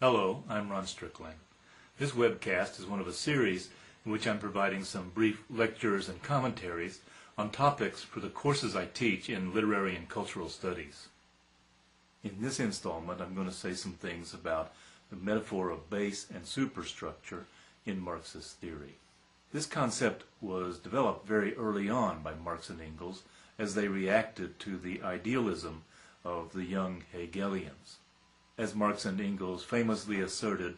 Hello, I'm Ron Strickland. This webcast is one of a series in which I'm providing some brief lectures and commentaries on topics for the courses I teach in literary and cultural studies. In this installment, I'm going to say some things about the metaphor of base and superstructure in Marxist theory. This concept was developed very early on by Marx and Engels as they reacted to the idealism of the young Hegelians. As Marx and Engels famously asserted,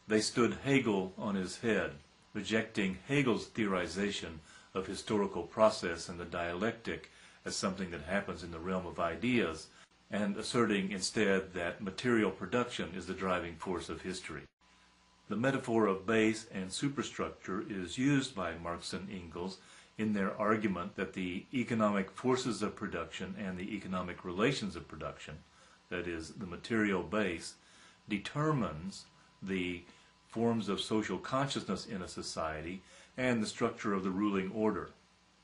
they stood Hegel on his head, rejecting Hegel's theorization of historical process and the dialectic as something that happens in the realm of ideas, and asserting instead that material production is the driving force of history. The metaphor of base and superstructure is used by Marx and Engels in their argument that the economic forces of production and the economic relations of production, that is, the material base, determines the forms of social consciousness in a society and the structure of the ruling order.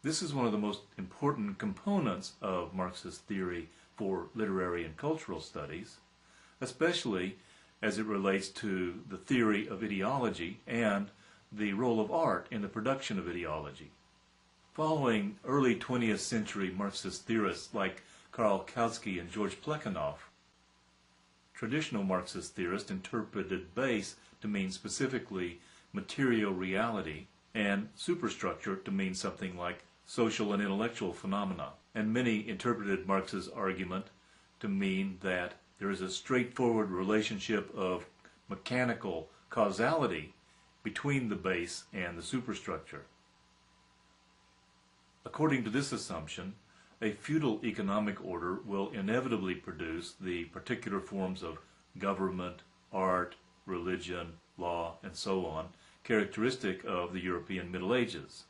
This is one of the most important components of Marxist theory for literary and cultural studies, especially as it relates to the theory of ideology and the role of art in the production of ideology. Following early 20th century Marxist theorists like Karl Kautsky and George Plekhanov, traditional Marxist theorists interpreted base to mean specifically material reality and superstructure to mean something like social and intellectual phenomena. And many interpreted Marx's argument to mean that there is a straightforward relationship of mechanical causality between the base and the superstructure. According to this assumption, a feudal economic order will inevitably produce the particular forms of government, art, religion, law, and so on, characteristic of the European Middle Ages,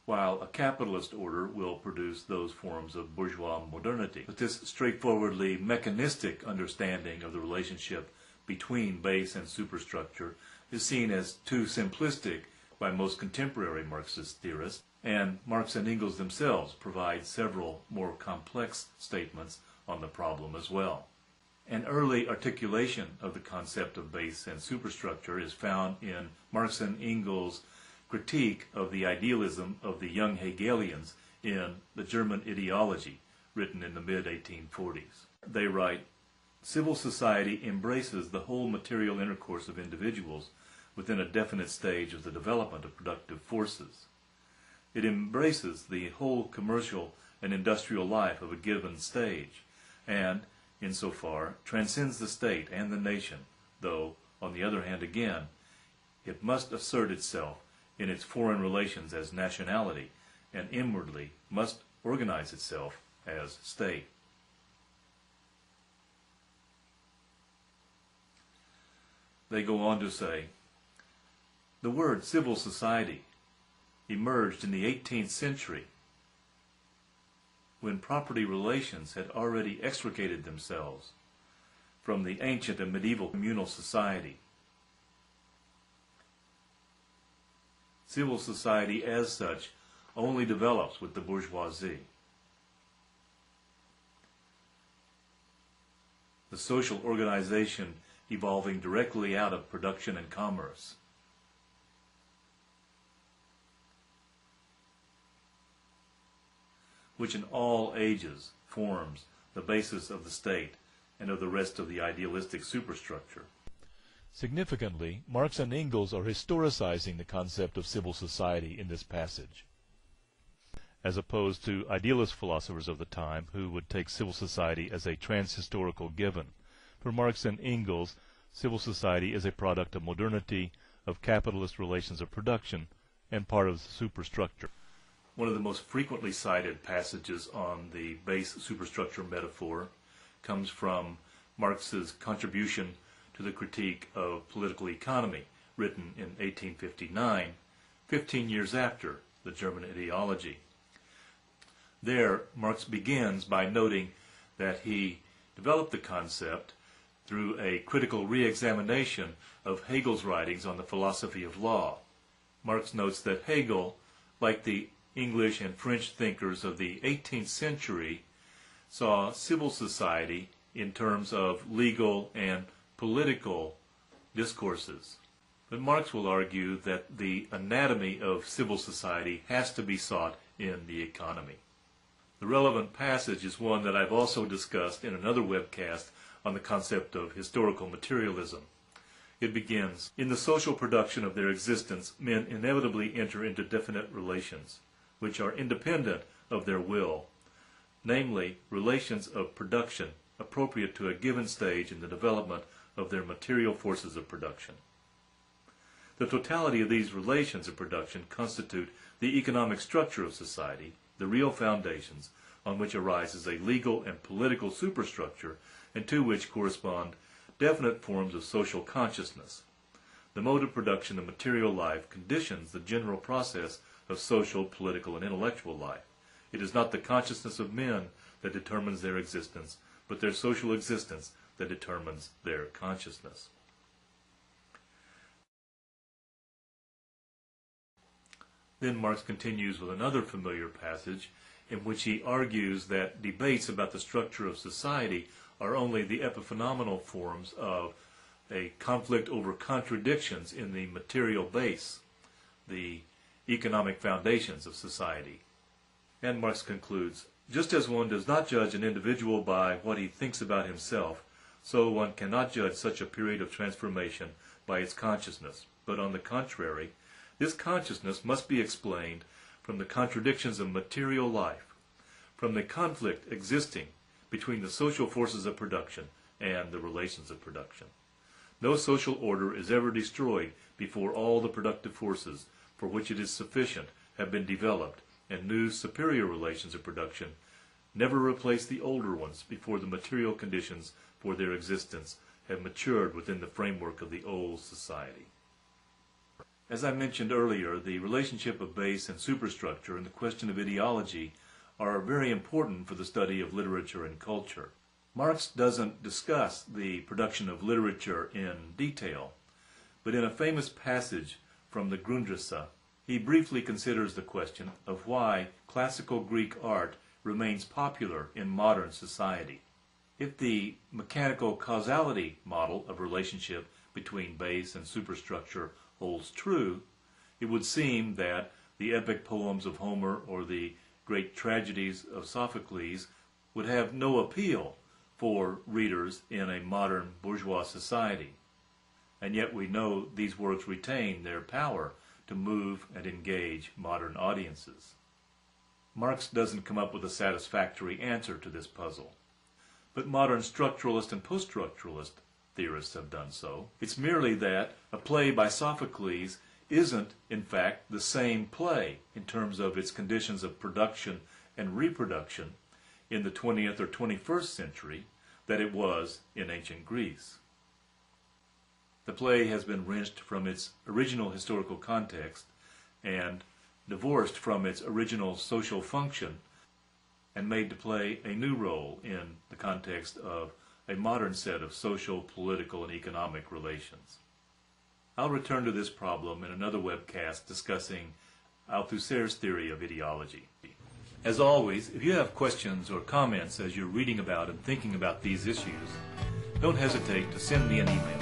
while a capitalist order will produce those forms of bourgeois modernity. But this straightforwardly mechanistic understanding of the relationship between base and superstructure is seen as too simplistic by most contemporary Marxist theorists, and Marx and Engels themselves provide several more complex statements on the problem as well. An early articulation of the concept of base and superstructure is found in Marx and Engels' critique of the idealism of the young Hegelians in The German Ideology, written in the mid-1840s. They write, "Civil society embraces the whole material intercourse of individuals within a definite stage of the development of productive forces. It embraces the whole commercial and industrial life of a given stage, and, insofar, transcends the state and the nation, though, on the other hand again, it must assert itself in its foreign relations as nationality, and inwardly must organize itself as state." They go on to say, "The word civil society emerged in the 18th century when property relations had already extricated themselves from the ancient and medieval communal society. Civil society as such only develops with the bourgeoisie. The social organization evolving directly out of production and commerce. Which in all ages forms the basis of the state and of the rest of the idealistic superstructure." Significantly, Marx and Engels are historicizing the concept of civil society in this passage, as opposed to idealist philosophers of the time who would take civil society as a trans-historical given. For Marx and Engels, civil society is a product of modernity, of capitalist relations of production, and part of the superstructure. One of the most frequently cited passages on the base superstructure metaphor comes from Marx's contribution to the critique of political economy, written in 1859, 15 years after the German Ideology. There, Marx begins by noting that he developed the concept through a critical re-examination of Hegel's writings on the philosophy of law. Marx notes that Hegel, like the English and French thinkers of the 18th century, saw civil society in terms of legal and political discourses. But Marx will argue that the anatomy of civil society has to be sought in the economy. The relevant passage is one that I've also discussed in another webcast on the concept of historical materialism. It begins, "In the social production of their existence, men inevitably enter into definite relations, which are independent of their will, namely, relations of production appropriate to a given stage in the development of their material forces of production. The totality of these relations of production constitute the economic structure of society, the real foundations on which arises a legal and political superstructure, and to which correspond definite forms of social consciousness. The mode of production of material life conditions the general process of social, political, and intellectual life. It is not the consciousness of men that determines their existence, but their social existence that determines their consciousness." Then Marx continues with another familiar passage in which he argues that debates about the structure of society are only the epiphenomenal forms of a conflict over contradictions in the material base, the economic foundations of society. And Marx concludes, "Just as one does not judge an individual by what he thinks about himself, so one cannot judge such a period of transformation by its consciousness, but on the contrary, this consciousness must be explained from the contradictions of material life, from the conflict existing between the social forces of production and the relations of production. No social order is ever destroyed before all the productive forces for which it is sufficient have been developed, and new superior relations of production never replace the older ones before the material conditions for their existence have matured within the framework of the old society." As I mentioned earlier, the relationship of base and superstructure and the question of ideology are very important for the study of literature and culture. Marx doesn't discuss the production of literature in detail, but in a famous passage from the Grundrisse, he briefly considers the question of why classical Greek art remains popular in modern society. If the mechanical causality model of relationship between base and superstructure holds true, it would seem that the epic poems of Homer or the great tragedies of Sophocles would have no appeal for readers in a modern bourgeois society. And yet we know these works retain their power to move and engage modern audiences. Marx doesn't come up with a satisfactory answer to this puzzle, but modern structuralist and post-structuralist theorists have done so. It's merely that a play by Sophocles isn't, in fact, the same play in terms of its conditions of production and reproduction in the 20th or 21st century that it was in ancient Greece. The play has been wrenched from its original historical context and divorced from its original social function and made to play a new role in the context of a modern set of social, political, and economic relations. I'll return to this problem in another webcast discussing Althusser's theory of ideology. As always, if you have questions or comments as you're reading about and thinking about these issues, don't hesitate to send me an email.